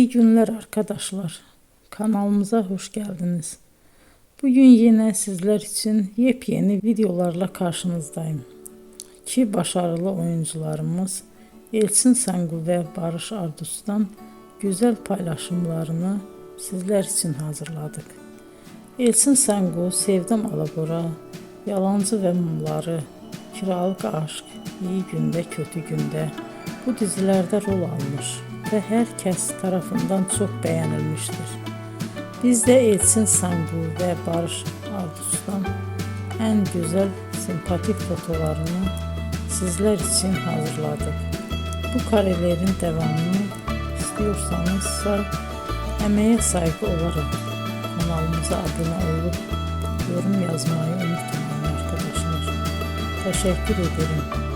İyi günler arkadaşlar. Kanalımıza hoş geldiniz. Bugün yine sizler için yepyeni videolarla karşınızdayım. İki başarılı oyuncularımız Elçin Sangu ve Barış Ardus'tan güzel paylaşımlarını sizler için hazırladık. Elçin Sangu, Sevdim Alabora, Yalancı ve Mumları, Kiralık Aşk, İyi Günde Kötü Günde bu dizilerde rol almış ve herkes tarafından çok beğenilmiştir. Biz de Elçin Sangu ve Barış Ardus'tan en güzel sempatik fotolarını sizler için hazırladık. Bu karelerin devamını istiyorsanız emeğe saygı olarak kanalımıza abone olup yorum yazmayı unutmayın arkadaşlar. Teşekkür ederim.